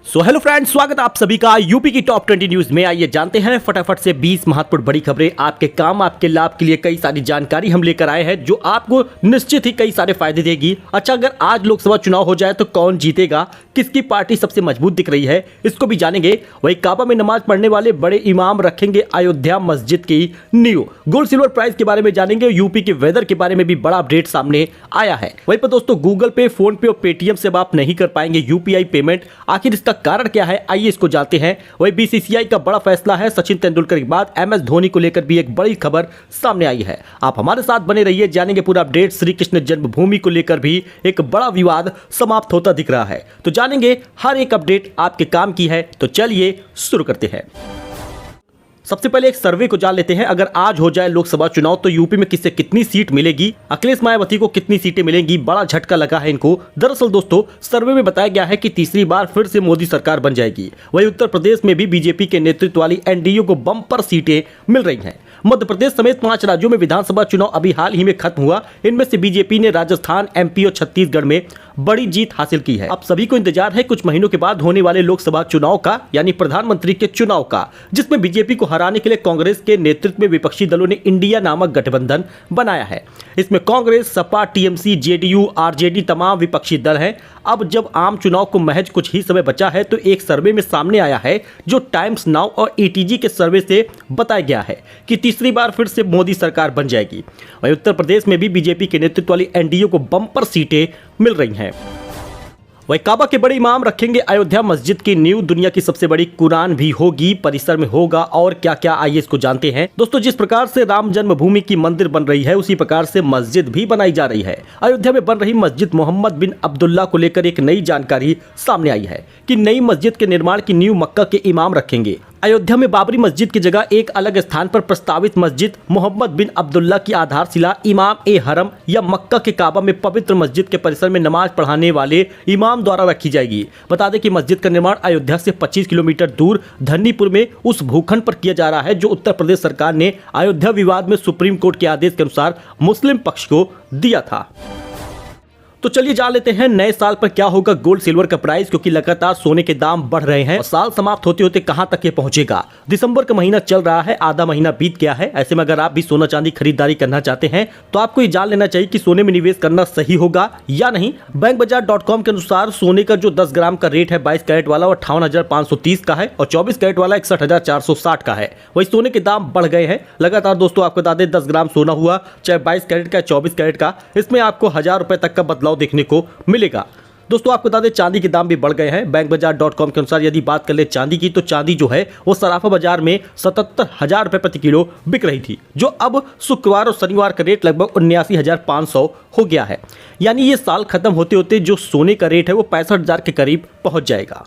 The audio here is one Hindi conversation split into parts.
सो हेलो फ्रेंड्स, स्वागत है आप सभी का यूपी की टॉप 20 न्यूज में। आइए जानते हैं फटाफट से 20 महत्वपूर्ण बड़ी खबरें आपके काम आपके लाभ के लिए। कई सारी जानकारी हम लेकर आए हैं जो आपको निश्चित ही कई सारे फायदे देगी। अच्छा, अगर आज लोकसभा चुनाव हो जाए तो कौन जीतेगा, किसकी पार्टी सबसे मजबूत दिख रही है, इसको भी जानेंगे। वही काबा में नमाज पढ़ने वाले बड़े इमाम रखेंगे अयोध्या मस्जिद की नींव। गोल्ड सिल्वर प्राइस के बारे में जानेंगे। यूपी के वेदर के बारे में भी बड़ा अपडेट सामने आया है। वहीं पर दोस्तों, गूगल पे, फोन पे और पेटीएम से अब आप नहीं कर पाएंगे यूपीआई पेमेंट। आखिर इसका कारण क्या है, आइए इसको जानते हैं। वही बीसीसीआई का बड़ा फैसला है। सचिन तेंदुलकर के बाद एमएस धोनी को लेकर भी एक बड़ी खबर सामने आई है। आप हमारे साथ बने रहिए, जानेंगे पूरा अपडेट। श्री कृष्ण जन्मभूमि को लेकर भी एक बड़ा विवाद समाप्त होता दिख रहा है, तो जानेंगे हर एक अपडेट आपके काम की है। तो चलिए शुरू करते हैं। सबसे पहले एक सर्वे को जान लेते हैं। अगर आज हो जाए लोकसभा चुनाव तो यूपी में किससे कितनी सीट मिलेगी, अखिलेश मायावती को कितनी सीटें मिलेंगी, बड़ा झटका लगा है इनको। दरअसल दोस्तों, सर्वे में बताया गया है कि तीसरी बार फिर से मोदी सरकार बन जाएगी। वहीं उत्तर प्रदेश में भी बीजेपी के नेतृत्व वाली एनडीए को बम्पर सीटें मिल रही हैं। मध्य प्रदेश समेत 5 राज्यों में विधानसभा चुनाव अभी हाल ही में खत्म हुआ। इनमें से बीजेपी ने राजस्थान, एमपी और छत्तीसगढ़ में बड़ी जीत हासिल की है। अब सभी को इंतजार है कुछ महीनों के बाद होने वाले लोकसभा चुनाव का, यानी प्रधानमंत्री के चुनाव का, जिसमें बीजेपी को हराने के लिए कांग्रेस के नेतृत्व में विपक्षी दलों ने इंडिया नामक गठबंधन बनाया है। इसमें Congress, Sapa, TMC, JDU, RJD तमाम विपक्षी दल हैं। अब जब आम चुनाव को महज कुछ ही समय बचा है तो एक सर्वे में सामने आया है, जो टाइम्स नाउ और एटीजी के सर्वे से बताया गया है कि तीसरी बार फिर से मोदी सरकार बन जाएगी। वहीं उत्तर प्रदेश में भी बीजेपी के नेतृत्व वाली एनडीए को बम्पर सीटें मिल रही हैं। वही काबा के बड़े इमाम रखेंगे अयोध्या मस्जिद की नींव। दुनिया की सबसे बड़ी कुरान भी होगी, परिसर में होगा। और क्या क्या, आइए इसको जानते हैं। दोस्तों, जिस प्रकार से राम जन्मभूमि की मंदिर बन रही है उसी प्रकार से मस्जिद भी बनाई जा रही है। अयोध्या में बन रही मस्जिद मोहम्मद बिन अब्दुल्ला को लेकर एक नई जानकारी सामने आई है कि नई मस्जिद के निर्माण की नींव मक्का के इमाम रखेंगे। अयोध्या में बाबरी मस्जिद की जगह एक अलग स्थान पर प्रस्तावित मस्जिद मोहम्मद बिन अब्दुल्ला की आधारशिला इमाम ए हरम या मक्का के काबा में पवित्र मस्जिद के परिसर में नमाज पढ़ाने वाले इमाम द्वारा रखी जाएगी। बता दें कि मस्जिद का निर्माण अयोध्या से 25 किलोमीटर दूर धन्नीपुर में उस भूखंड पर किया जा रहा है जो उत्तर प्रदेश सरकार ने अयोध्या विवाद में सुप्रीम कोर्ट के आदेश के अनुसार मुस्लिम पक्ष को दिया था। तो चलिए जान लेते हैं नए साल पर क्या होगा गोल्ड सिल्वर का प्राइस, क्योंकि लगातार सोने के दाम बढ़ रहे हैं और साल समाप्त होते होते कहां तक ये पहुंचेगा। दिसंबर का महीना चल रहा है, आधा महीना बीत गया है। ऐसे में अगर आप भी सोना चांदी खरीदारी करना चाहते हैं तो आपको ये जान लेना चाहिए कि सोने में निवेश करना सही होगा या नहीं। बैंकबाजार.com के अनुसार सोने का जो 10 ग्राम का रेट है 22 कैरेट वाला 58,530 का है और 24 कैरेट वाला 61,460 का है। वही सोने के दाम बढ़ गए हैं लगातार। दोस्तों, आपको बता दें 10 ग्राम सोना हुआ, चाहे 22 कैरेट का 24 कैरेट का, इसमें आपको 1000 रुपए तक का बदलाव देखने को मिलेगा। दोस्तों, आपको बता दें चांदी के दाम भी बढ़ गए हैं। बैंकबाजार.com के अनुसार यदि बात कर ले चांदी की, तो चांदी जो है वो सराफा बाजार में 77,000 रुपए प्रति किलो बिक रही थी, जो अब शुक्रवार और शनिवार का रेट लगभग 79,500 हो गया है। यानी ये साल खत्म होते होते जो सोने का रेट है वो 65,000 के करीब पहुंच जाएगा।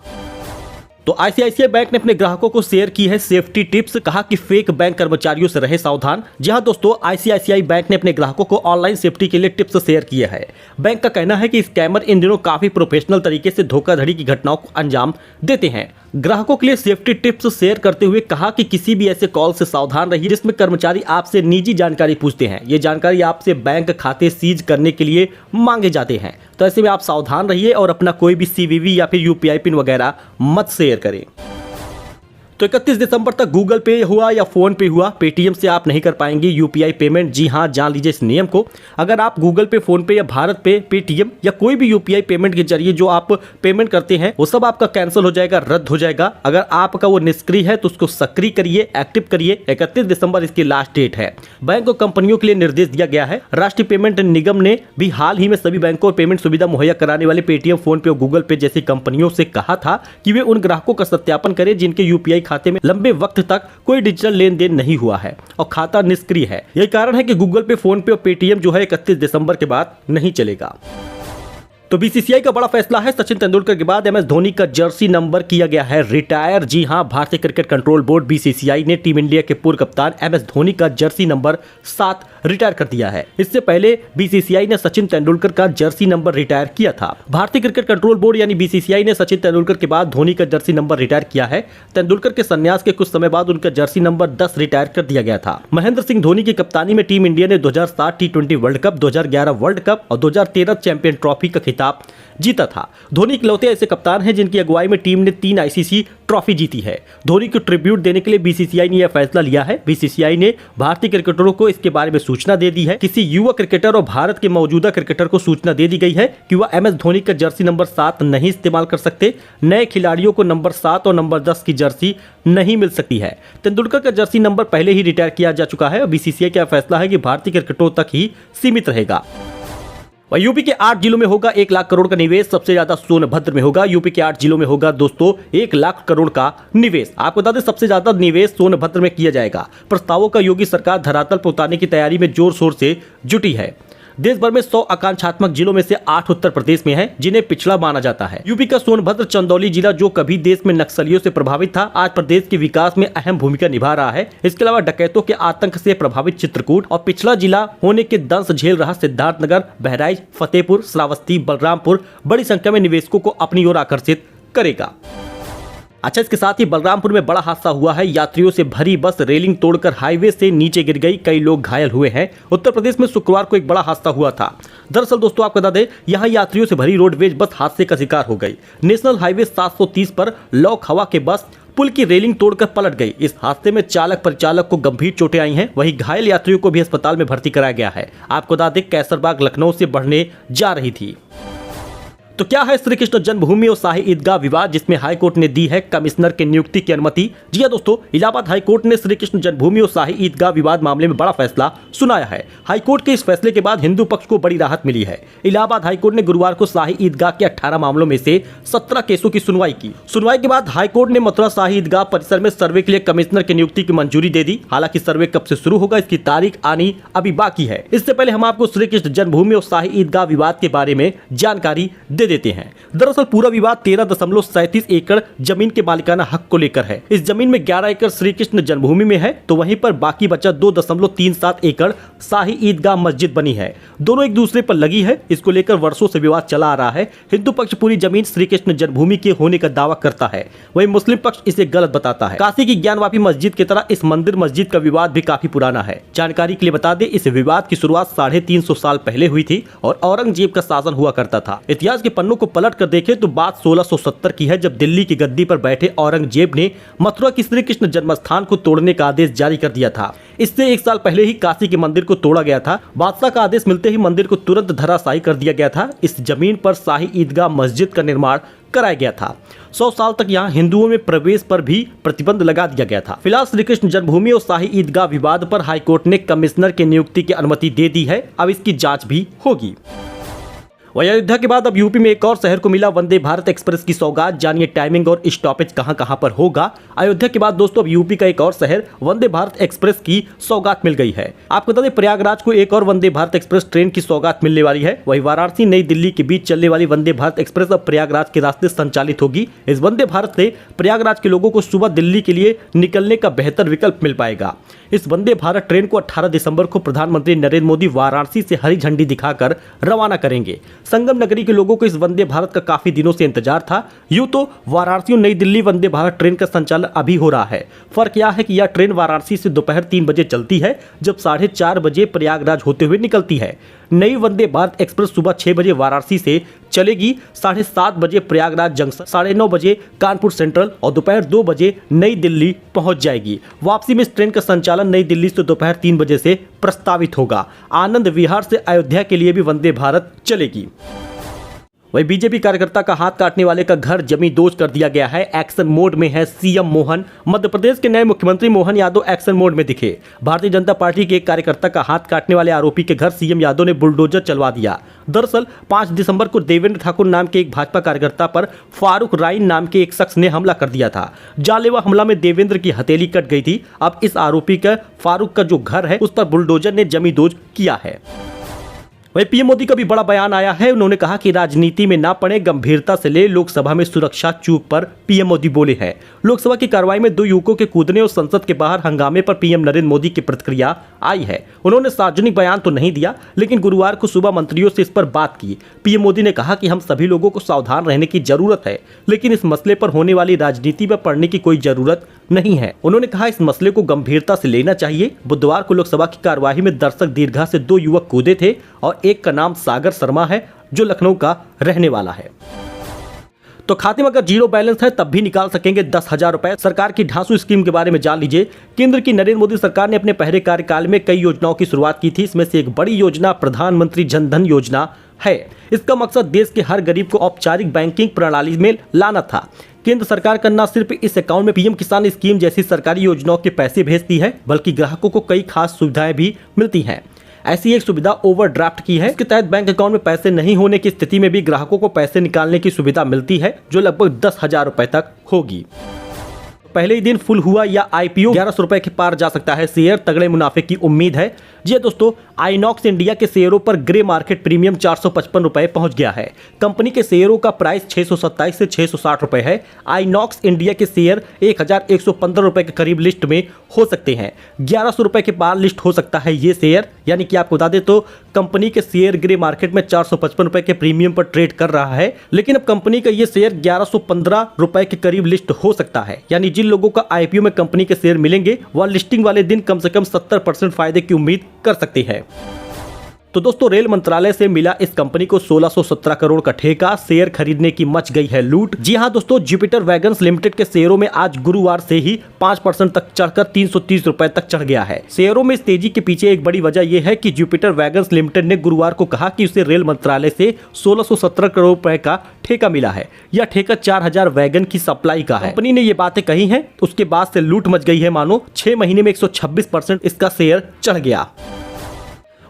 तो आईसीआईसीआई बैंक ने अपने ग्राहकों को शेयर की है सेफ्टी टिप्स। कहा कि फेक बैंक कर्मचारियों से रहे सावधान। जी हां दोस्तों, आईसीआईसीआई बैंक ने अपने ग्राहकों को ऑनलाइन सेफ्टी के लिए टिप्स शेयर किए हैं। बैंक का कहना है कि स्कैमर इन दिनों काफी प्रोफेशनल तरीके से धोखाधड़ी की घटनाओं को अंजाम देते हैं। ग्राहकों के लिए सेफ्टी टिप्स शेयर करते हुए कहा कि किसी भी ऐसे कॉल से सावधान रहिए जिसमें कर्मचारी आपसे निजी जानकारी पूछते हैं। ये जानकारी आपसे बैंक खाते सीज करने के लिए मांगे जाते हैं। तो ऐसे में आप सावधान रहिए और अपना कोई भी सीवीवी या फिर यूपीआई पिन वगैरह मत शेयर करें। तो 31 दिसंबर तक गूगल पे हुआ या फोन पे हुआ, पेटीएम से आप नहीं कर पाएंगे यूपीआई पेमेंट। जी हां, जान लीजिए इस नियम को। अगर आप गूगल पे, फोन पे या भारत पे, पेटीएम या कोई भी यूपीआई पेमेंट के जरिए जो आप पेमेंट करते हैं वो सब आपका कैंसिल हो जाएगा, रद्द हो जाएगा। अगर आपका वो निष्क्रिय है तो उसको सक्रिय करिए, एक्टिव करिए। 31 दिसंबर इसकी लास्ट डेट है। बैंक और कंपनियों के लिए निर्देश दिया गया है। राष्ट्रीय पेमेंट निगम ने भी हाल ही में सभी बैंकों को पेमेंट सुविधा मुहैया कराने वाले पेटीएम, फोन पे और गूगल पे जैसी कंपनियों से कहा था कि वे उन ग्राहकों का सत्यापन करें जिनके यूपीआई खाते में लंबे वक्त तक कोई डिजिटल लेन देन नहीं हुआ है और खाता निष्क्रिय है। यही कारण है कि गूगल पे, फोन पे और पेटीएम जो है 31 दिसंबर के बाद नहीं चलेगा। तो बीसीसीआई का बड़ा फैसला है। सचिन तेंदुलकर के बाद एमएस धोनी का जर्सी नंबर किया गया है रिटायर। जी हां, भारतीय क्रिकेट कंट्रोल बोर्ड बीसीसीआई ने टीम इंडिया के पूर्व कप्तान एमएस धोनी का जर्सी नंबर 7 रिटायर कर दिया है। इससे पहले बीसीसीआई ने सचिन तेंदुलकर का जर्सी नंबर रिटायर किया था। भारतीय क्रिकेट कंट्रोल बोर्ड यानी बीसीसीआई ने सचिन तेंदुलकर के बाद धोनी का जर्सी नंबर रिटायर किया है। तेंदुलकर के संन्यास के कुछ समय बाद उनका जर्सी नंबर 10 रिटायर कर दिया गया था। महेंद्र सिंह धोनी की कप्तानी में टीम इंडिया ने 2007 टी20 वर्ल्ड कप, 2011 वर्ल्ड कप और 2013 चैंपियन ट्रॉफी का खिताब जीता था। धोनी इकलौते ऐसे कप्तान हैं जिनकी अगुवाई में टीम ने 3 आईसीसी ट्रॉफी जीती है। धोनी को ट्रिब्यूट देने के लिए बीसीसीआई ने यह फैसला लिया है। बीसीसीआई ने भारतीय क्रिकेटरों को इसके बारे में सूचना दे दी है। किसी युवा क्रिकेटर और भारत के मौजूदा क्रिकेटर को सूचना दे दी गई है कि वह एमएस धोनी का जर्सी नंबर 7 नहीं इस्तेमाल कर सकते। नए खिलाड़ियों को नंबर 7 और नंबर 10 की जर्सी नहीं मिल सकती है। तेंदुलकर का जर्सी नंबर पहले ही रिटायर किया जा चुका है और बीसीसीआई का फैसला है कि भारतीय क्रिकेटरों तक ही सीमित रहेगा। वह यूपी के 8 जिलों में होगा 1 लाख करोड़ का निवेश। सबसे ज्यादा सोनभद्र में होगा। यूपी के 8 जिलों में होगा दोस्तों 1 लाख करोड़ का निवेश। आपको बता दें सबसे ज्यादा निवेश सोनभद्र में किया जाएगा। प्रस्तावों का योगी सरकार धरातल पर उतारने की तैयारी में जोर शोर से जुटी है। देश भर में 100 आकांक्षात्मक जिलों में से 8 उत्तर प्रदेश में हैं, जिन्हें पिछड़ा माना जाता है। यूपी का सोनभद्र चंदौली जिला जो कभी देश में नक्सलियों से प्रभावित था, आज प्रदेश के विकास में अहम भूमिका निभा रहा है। इसके अलावा डकैतों के आतंक से प्रभावित चित्रकूट और पिछड़ा जिला होने के दंश झेल रहा सिद्धार्थनगर, बहराइच, फतेहपुर, श्रावस्ती, बलरामपुर बड़ी संख्या में निवेशकों को अपनी ओर आकर्षित करेगा। अच्छा, इसके साथ ही बलरामपुर में बड़ा हादसा हुआ है। यात्रियों से भरी बस रेलिंग तोड़कर हाईवे से नीचे गिर गई। कई लोग घायल हुए हैं। उत्तर प्रदेश में शुक्रवार को एक बड़ा हादसा हुआ था। दरअसल दोस्तों आपको बता दें, यहां यात्रियों से भरी रोडवेज बस हादसे का शिकार हो गई। नेशनल हाईवे 730 पर लॉक हवा के बस पुल की रेलिंग तोड़कर पलट गई। इस हादसे में चालक परिचालक को गंभीर चोटें आई हैं। वहीं घायल यात्रियों को भी अस्पताल में भर्ती कराया गया है। आपको बता दें, कैसरबाग लखनऊ से बढ़ने जा रही थी। तो क्या है श्री कृष्ण जन्मभूमि और शाही ईदगाह विवाद, जिसमें हाईकोर्ट ने दी है कमिश्नर की नियुक्ति की अनुमति। जी हां दोस्तों, इलाहाबाद हाईकोर्ट ने श्री कृष्ण जन्मभूमि और शाही ईदगाह विवाद मामले में बड़ा फैसला सुनाया है। हाईकोर्ट के इस फैसले के बाद हिंदू पक्ष को बड़ी राहत मिली है। इलाहाबाद हाईकोर्ट ने गुरुवार को शाही ईदगाह के 18 मामलों में से 17 केसों की सुनवाई की। सुनवाई के बाद हाईकोर्ट ने मथुरा शाही ईदगाह परिसर में सर्वे के लिए कमिश्नर की नियुक्ति की मंजूरी दे दी। हालांकि सर्वे कब से शुरू होगा, इसकी तारीख आनी अभी बाकी है। इससे पहले हम आपको श्री कृष्ण जन्मभूमि और शाही ईदगाह विवाद के बारे में जानकारी दे देते हैं। दरअसल पूरा विवाद 13.37 एकड़ जमीन के मालिकाना हक को लेकर है। इस जमीन में 11 एकड़ श्री कृष्ण जन्मभूमि में है, तो वहीं पर बाकी बचा 2.37 एकड़ शाही ईदगाह मस्जिद बनी है। दोनों एक दूसरे पर लगी है। इसको लेकर वर्षों से विवाद चला आ रहा है। हिंदू पक्ष पूरी जमीन श्री कृष्ण जन्मभूमि के होने का दावा करता है, वहीं मुस्लिम पक्ष इसे गलत बताता है। काशी की ज्ञानवापी मस्जिद की तरह इस मंदिर मस्जिद का विवाद भी काफी पुराना है। जानकारी के लिए बता दें, इस विवाद की शुरुआत 350 साल पहले हुई थी और औरंगजेब का शासन हुआ करता था। इतिहास के पन्नों को पलट कर देखें तो बात 1670 की है, जब दिल्ली की गद्दी पर बैठे औरंगजेब ने मथुरा की श्री कृष्ण जन्मस्थान को तोड़ने का आदेश जारी कर दिया था। इससे 1 साल पहले ही काशी के मंदिर को तोड़ा गया था। बादशाह का आदेश मिलते ही मंदिर को तुरंत धराशायी कर दिया गया था। इस जमीन पर शाही ईदगाह मस्जिद का निर्माण कराया गया था। 100 साल तक यहाँ हिंदुओं में प्रवेश पर भी प्रतिबंध लगा दिया गया था। फिलहाल श्री कृष्ण जन्मभूमि और शाही ईदगाह विवाद पर हाईकोर्ट ने कमिश्नर की नियुक्ति की अनुमति दे दी है। अब इसकी जांच भी होगी। वही अयोध्या के बाद अब यूपी में एक और शहर को मिला वंदे भारत एक्सप्रेस की सौगात। जानिए टाइमिंग और स्टॉपेज कहां पर होगा। अयोध्या के बाद दोस्तों अब यूपी का एक और शहर वंदे भारत एक्सप्रेस की सौगात मिल गई है। आपको बता दें, प्रयागराज को एक और वंदे भारत एक्सप्रेस ट्रेन की सौगात मिलने वाली है। वही वाराणसी नई दिल्ली के बीच चलने वाली वंदे भारत एक्सप्रेस अब प्रयागराज के रास्ते संचालित होगी। इस वंदे भारत से प्रयागराज के लोगों को सुबह दिल्ली के लिए निकलने का बेहतर विकल्प मिल पाएगा। इस वंदे भारत ट्रेन को 18 दिसंबर को प्रधानमंत्री नरेंद्र मोदी वाराणसी से हरी झंडी दिखाकर रवाना करेंगे। संगम नगरी के लोगों को इस वंदे भारत का काफी दिनों से इंतजार था। यूं तो वाराणसी और नई दिल्ली वंदे भारत ट्रेन का संचालन अभी हो रहा है। फर्क यह है कि यह ट्रेन वाराणसी से दोपहर 3 बजे चलती है, जब 4:30 बजे प्रयागराज होते हुए निकलती है। नई वंदे भारत एक्सप्रेस सुबह 6 बजे वाराणसी से चलेगी, 7:30 बजे प्रयागराज जंक्शन, 9:30 बजे कानपुर सेंट्रल और दोपहर 2 बजे नई दिल्ली पहुंच जाएगी। वापसी में इस ट्रेन का संचालन नई दिल्ली से दोपहर 3 बजे से प्रस्तावित होगा। आनंद विहार से अयोध्या के लिए भी वंदे भारत चलेगी। वही बीजेपी कार्यकर्ता का हाथ काटने वाले का घर जमींदोज कर दिया गया है। एक्शन मोड में है सीएम मोहन। मध्य प्रदेश के नए मुख्यमंत्री मोहन यादव एक्शन मोड में दिखे। भारतीय जनता पार्टी के एक कार्यकर्ता का हाथ काटने वाले आरोपी के घर सीएम यादव ने बुलडोजर चलवा दिया। दरअसल 5 दिसंबर को देवेंद्र ठाकुर नाम के एक भाजपा कार्यकर्ता पर फारूक राइन नाम के एक शख्स ने हमला कर दिया था। जानलेवा हमला में देवेंद्र की हथेली कट गई थी। अब इस आरोपी का फारूक का जो घर है उस पर बुलडोजर ने जमींदोज किया है। वहीं पीएम मोदी का भी बड़ा बयान आया है। उन्होंने कहा कि राजनीति में ना पड़े, गंभीरता से ले लोकसभा में सुरक्षा चूक पर पीएम मोदी बोले हैं। लोकसभा की कार्रवाई में 2 युवकों के कूदने और संसद के बाहर हंगामे पर पीएम नरेंद्र मोदी की प्रतिक्रिया आई है। उन्होंने सार्वजनिक बयान तो नहीं दिया, लेकिन गुरुवार को सुबह मंत्रियों से इस पर बात की। पीएम मोदी ने कहा कि हम सभी लोगों को सावधान रहने की जरूरत है, लेकिन इस मसले पर होने वाली राजनीति में पड़ने की कोई जरूरत नहीं है। उन्होंने कहा इस मसले को गंभीरता से लेना चाहिए। बुधवार को लोकसभा की कार्यवाही में दर्शक दीर्घा से 2 युवक कूदे थे और एक का नाम सागर शर्मा है, जो लखनऊ का रहने वाला है। तो खाते में अगर जीरो बैलेंस है तब भी निकाल सकेंगे 10,000 रुपए। सरकार की ढांसू स्कीम के बारे में जान लीजिए। केंद्र की नरेंद्र मोदी सरकार ने अपने पहले कार्यकाल में कई योजनाओं की शुरुआत की थी। इसमें से एक बड़ी योजना प्रधानमंत्री जन धन योजना है। इसका मकसद देश के हर गरीब को औपचारिक बैंकिंग प्रणाली में लाना था। केंद्र सरकार का न सिर्फ इस अकाउंट में पीएम किसान स्कीम जैसी सरकारी योजनाओं के पैसे भेजती है, बल्कि ग्राहकों को कई खास सुविधाएं भी मिलती हैं। ऐसी एक सुविधा ओवरड्राफ्ट की है। इसके तहत बैंक अकाउंट में पैसे नहीं होने की स्थिति में भी ग्राहकों को पैसे निकालने की सुविधा मिलती है, जो लगभग 10,000 रुपए तक होगी। पहले ही दिन फुल हुआ या आईपीओ 1100 रुपए के पार जा सकता है शेयर, तगड़े मुनाफे की उम्मीद है। जी दोस्तों, आइनॉक्स इंडिया के शेयरों पर ग्रे मार्केट प्रीमियम 455 रुपए पहुंच गया है। कंपनी के शेयरों का प्राइस 627 से 660 रुपए है। आइनॉक्स इंडिया के शेयर 1115 रुपए के करीब लिस्ट में हो सकते हैं। 1100 रुपए के पार लिस्ट हो सकता है ये शेयर, यानी कि आपको बता दें तो कंपनी के शेयर ग्रे मार्केट में 455 रुपए के प्रीमियम पर ट्रेड कर रहा है। लेकिन अब कंपनी का ये शेयर 1115 रुपए के करीब लिस्ट हो सकता है, यानी जिन लोगों का आईपीओ में कंपनी के शेयर मिलेंगे वह लिस्टिंग वाले दिन कम से कम 70% फायदे की उम्मीद कर सकती है। तो दोस्तों, रेल मंत्रालय से मिला इस कंपनी को 1617 करोड़ का ठेका। शेयर खरीदने की मच गई है लूट। जी हां दोस्तों, जुपिटर वैगन्स लिमिटेड के शेयरों में आज गुरुवार से ही 5% तक चढ़कर 330 रुपए तक चढ़ गया है। शेयरों में इस तेजी के पीछे एक बड़ी वजह यह है कि जुपिटर वैगन्स लिमिटेड ने गुरुवार को कहा कि उसे रेल मंत्रालय से 1617 करोड़ रुपए का ठेका मिला है। यह ठेका 4000 वैगन की सप्लाई का है। कंपनी ने ये बातें कही हैं, उसके बाद से लूट मच गई है। मानो 6 महीने में 126% इसका शेयर चढ़ गया।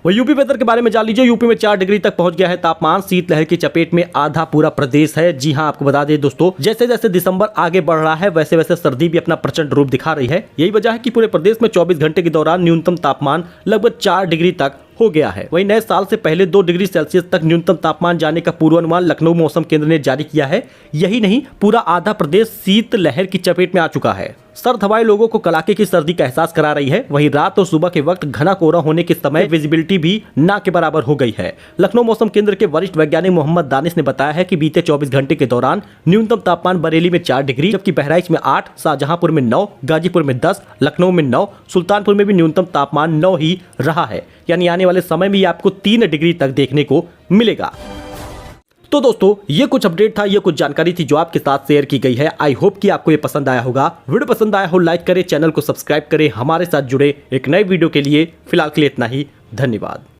वह यूपी वेदर के बारे में जान लीजिए। यूपी में 4 डिग्री तक पहुंच गया है तापमान। शीतलहर की चपेट में आधा पूरा प्रदेश है। जी हां, आपको बता दें दोस्तों, जैसे जैसे दिसंबर आगे बढ़ रहा है वैसे वैसे सर्दी भी अपना प्रचंड रूप दिखा रही है। यही वजह है कि पूरे प्रदेश में 24 घंटे के दौरान न्यूनतम तापमान लगभग 4 डिग्री तक हो गया है। वहीं नए साल से पहले 2 डिग्री सेल्सियस तक न्यूनतम तापमान जाने का पूर्वानुमान लखनऊ मौसम केंद्र ने जारी किया है। यही नहीं, पूरा आधा प्रदेश शीतलहर की चपेट में आ चुका है। सर्द हवाएं लोगों को कड़ाके की सर्दी का एहसास करा रही है। वहीं रात और सुबह के वक्त घना कोहरा होने के समय विजिबिलिटी भी ना के बराबर हो गई है। लखनऊ मौसम केंद्र के वरिष्ठ वैज्ञानिक मोहम्मद दानिश ने बताया है कि बीते 24 घंटे के दौरान न्यूनतम तापमान बरेली में 4 डिग्री, जबकि बहराइच में 8, शाहजहांपुर में 9, गाजीपुर में 10, लखनऊ में 9, सुल्तानपुर में भी न्यूनतम तापमान 9 ही रहा है। यानी आने वाले समय में आपको 3 डिग्री तक देखने को मिलेगा। तो दोस्तों, ये कुछ अपडेट था, ये कुछ जानकारी थी जो आपके साथ शेयर की गई है। आई होप कि आपको ये पसंद आया होगा। वीडियो पसंद आया हो लाइक करें, चैनल को सब्सक्राइब करें। हमारे साथ जुड़े एक नए वीडियो के लिए फिलहाल के लिए इतना ही। धन्यवाद।